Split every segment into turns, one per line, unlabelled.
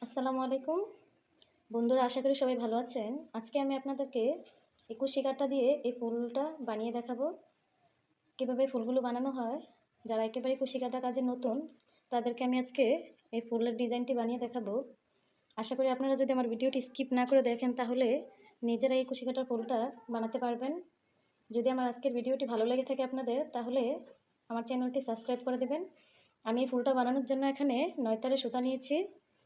আসসালামু আলাইকুম বন্ধুরা, আশা করি সবাই ভালো আছেন। আজকে আমি আপনাদেরকে এই কুশি কাঁটা দিয়ে এই ফুলটা বানিয়ে দেখাবো। কিভাবে ফুলগুলো বানানো হয়, যারা একেবারে কুশি কাঁটা কাজে নতুন তাদেরকে আমি আজকে এই ফুলের ডিজাইনটি বানিয়ে দেখাবো। আশা করি আপনারা যদি আমার ভিডিওটি স্কিপ না করে দেখেন তাহলে নিজেরা এই কুশি কাঁটার ফুলটা বানাতে পারবেন। যদি আমার আজকের ভিডিওটি ভালো লেগে থাকে আপনাদের, তাহলে আমার চ্যানেলটি সাবস্ক্রাইব করে দেবেন। আমি এই ফুলটা বানানোর জন্য এখানে 9 তারে সুতা নিয়েছি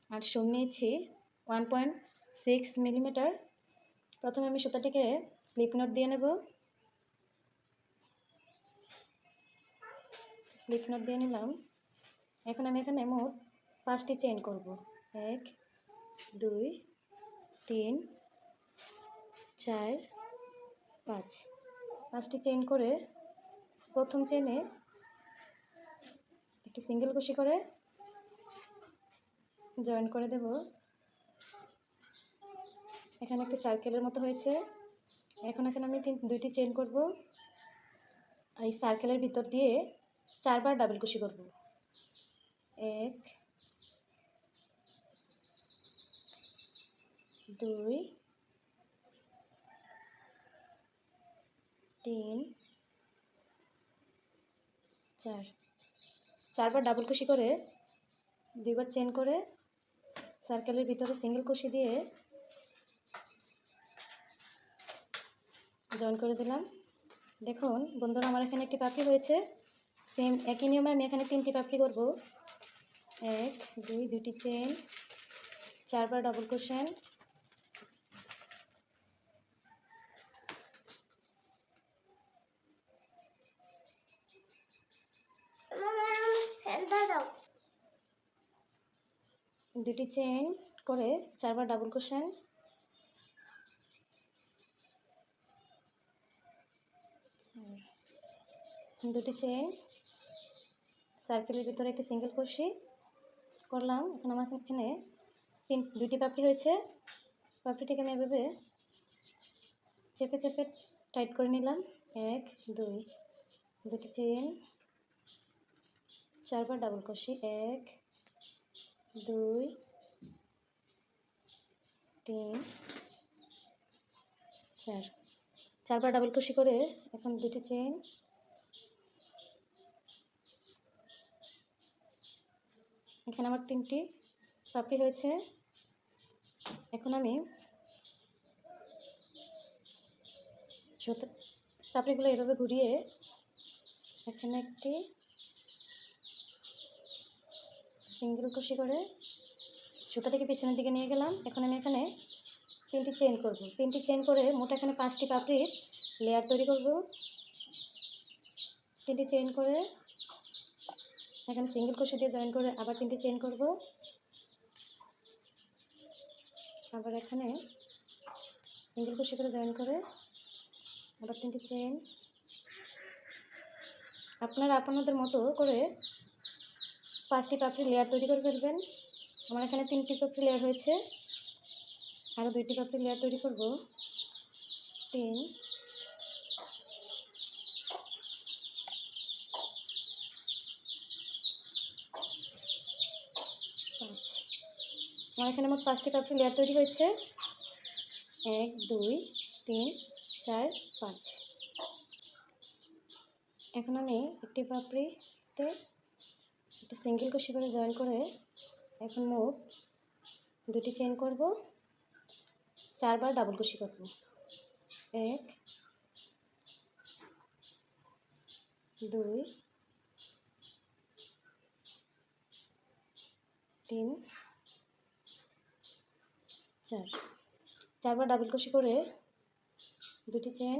আর সুম নিয়েছি 1.6 মিলিমিটার। প্রথমে আমি সুতাটিকে স্লিপ নট দিয়ে নেব। স্লিপ নট দিয়ে নিলাম। এখন আমি এখানে মোট 5টি চেইন করব। 1 2 3 4 5। 5টি চেইন করে প্রথম চেইনে একটি সিঙ্গেল কুশি করে জয়েন করে দেব। এখানে একটি সার্কেলের মতো হয়েছে। এখন আমি 2টি চেইন করব। এই সার্কেলের ভিতর দিয়ে 4বার ডাবল কুশি করব। 1 2 3 4। 4বার ডাবল কুশি করে 2বার চেন করে সার্কেলের ভিতরে সিঙ্গেল কুশি দিয়ে জয়েন করে দিলাম। দেখুন বন্ধুরা, আমার এখানে একটি পাপড়ি হয়েছে। সেম একই নিয়মে আমি এখানে 3টি পাপড়ি করব। 1 2, 2টি চেন, 4বার ডাবল কুশন, দুটি চেন করে 4বার ডাবল কুশন, দুটি চেন, সার্কেলের ভিতরে একটি সিঙ্গেল কুশি করলাম। এখন আমার এখানে 2টি পাপড়ি হয়েছে। পাপড়িটিকে আমি এভাবে চেপে চেপে টাইট করে নিলাম। 1 2, 2টি চেন, 4বার ডাবল কুশি, 1 2 3 4। 4বার ডাবল কুশি করে এখন 2টি চেন, এখানে আমার 3টি পাপড়ি হয়েছে। এখন আমি পাপড়িগুলো এভাবে ঘুরিয়ে এখানে একটি সিঙ্গেল কুশি করে সুতাটাকে পিছনের দিকে নিয়ে গেলাম। এখন আমি এখানে 3টি চেন করব। 3টি চেন করে মোট এখানে 5টি পাপড়ির লেয়ার তৈরি করব। 3টি চেন করে এখানে সিঙ্গেল কুশি দিয়ে জয়েন করে আবার 3টি চেন করব। আবার এখানে সিঙ্গেল কুশি করে জয়েন করে আবার 3টি চেন। আপনারা আপনাদের মতো করে 5টি পাপড়ি লেয়ার তৈরি করে ফেলবেন। আমার এখানে 3টি পাপড়ি লেয়ার হয়েছে, আরও 2টি পাপড়ি লেয়ার তৈরি করব। 3 5। আমার এখানে মোট 5টি পাপড়ি লেয়ার তৈরি হয়েছে। 1 2 3 4 5। এখন আমি একটি পাপড়িতে একটি সিঙ্গেল কুশি করে জয়েন করে এখন মোট 2টি চেন করব, 4বার ডাবল কুশি করব। 1 2 3 4। 4বার ডাবল কুশি করে 2টি চেন,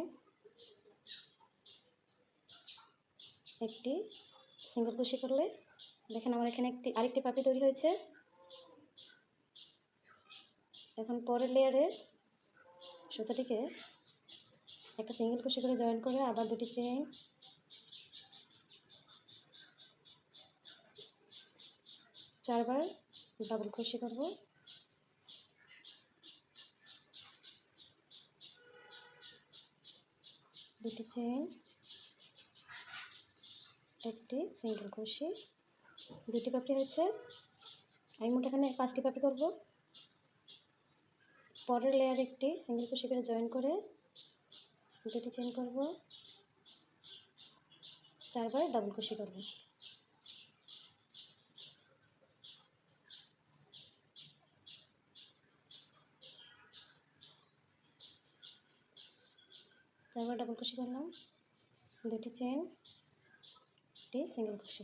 একটি সিঙ্গেল কুশি করলে দেখেন আমার এখানে আরেকটি পাপড়ি তৈরি হয়েছে। এখন পরের লেয়ারে সুতাটিকে একটা সিঙ্গেল কুশি করে জয়েন করে আবার 2টি চেন, চারবার ডাবল কুশি করব। দুটি চেন, একটি সিঙ্গেল কুশি, 2টি পাপড়ি হয়েছে। আমি মোট এখানে 5টি পাপড়ি করব। পরের লেয়ার একটি সিঙ্গেল ক্রোশে করে জয়েন করে 2টি চেইন করব, 4বার ডাবল ক্রোশে করব। চারবার ডাবল ক্রোশে করলাম, 2টি চেইন, একটি সিঙ্গেল ক্রোশে।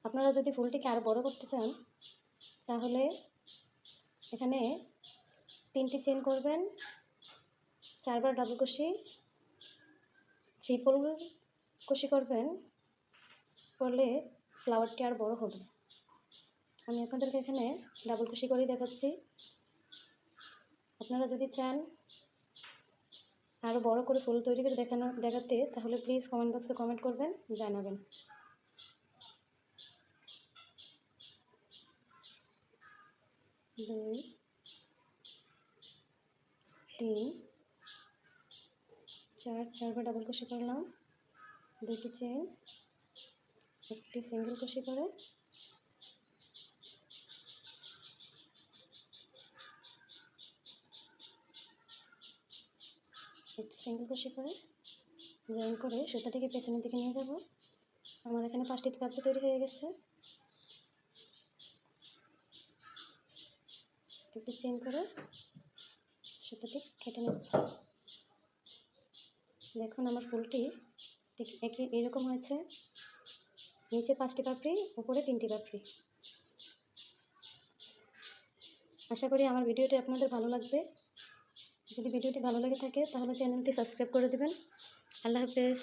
আপনারা যদি ফুলটিকে আরও বড় করতে চান তাহলে এখানে 3টি চেইন করবেন, 4বার ডাবল ক্রোশে, ট্রিপল ক্রোশে করবেন, করলে ফ্লাওয়ারটি আর বড় হবে। আমি আপনাদেরকে এখানে ডাবল ক্রোশে করেই দেখাচ্ছি। আপনারা যদি চান আরও বড় করে ফুল তৈরি করে দেখাতে তাহলে প্লিজ কমেন্ট বক্সে কমেন্ট করবেন, জানাবেন। দুই, 3, 4, 4বার ডাবল ক্রোশে করলাম, 2টি চেইন, একটি সিঙ্গেল ক্রোশে করে একটি সিঙ্গেল ক্রোশে করে জয়েন করে সুতাটিকে পেছনের দিকে নিয়ে যাব। আমার এখানে 5টি পাপড়ি তৈরি হয়ে গেছে। একটি চেইন করে সুতাটি কেটে নেব। দেখুন আমার ফুলটি ঠিক এরকম হয়েছে, নিচে 5টি পাপড়ি, উপরে 3টি পাপড়ি। আশা করি আমার ভিডিওটি আপনাদের ভালো লাগবে। যদি ভিডিওটি ভালো লেগে থাকে তাহলে চ্যানেলটি সাবস্ক্রাইব করে দেবেন। আল্লাহ হাফেজ।